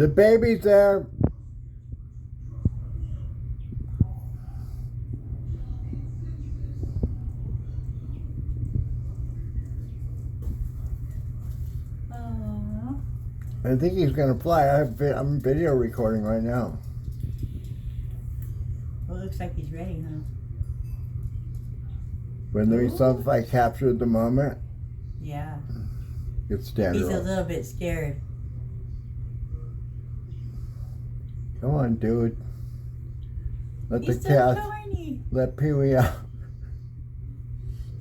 The baby's there. Aww. I think he's gonna fly. I'm video recording right now. Well, it looks like he's ready, huh? When there was Ooh. something I captured the moment, Yeah. it's standard. He's a little bit scared. Come on, dude. Let He's the so cat. tiny. Let Pee-wee out.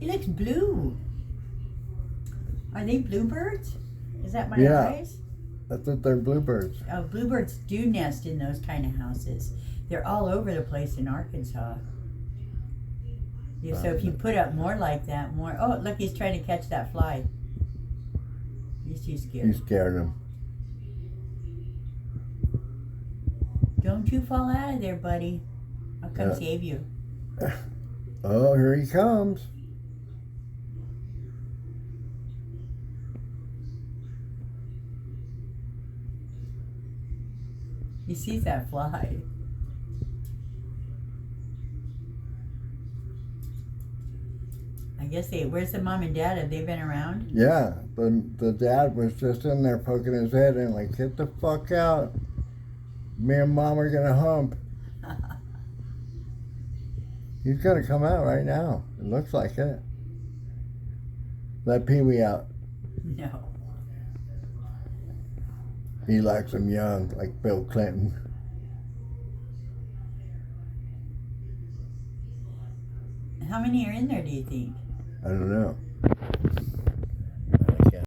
He looks blue. Are they bluebirds? Is that my Yeah. eyes? That's what they're bluebirds. Oh, bluebirds do nest in those kind of houses. They're all over the place in Arkansas. Yeah, so if you put up more like that, more. Oh, look, he's trying to catch that fly. He's too scared. You scared him. Don't you fall out of there, buddy. I'll come Yeah. save you. Oh, here he comes. He sees that fly. I guess where's the mom and dad? Have they been around? Yeah, the dad was just in there poking his head in like, get the fuck out. Me and mom are gonna hump. He's gonna come out right now. It looks like it. Let Pee-wee out. No. He likes him young, like Bill Clinton. How many are in there, do you think? I don't know.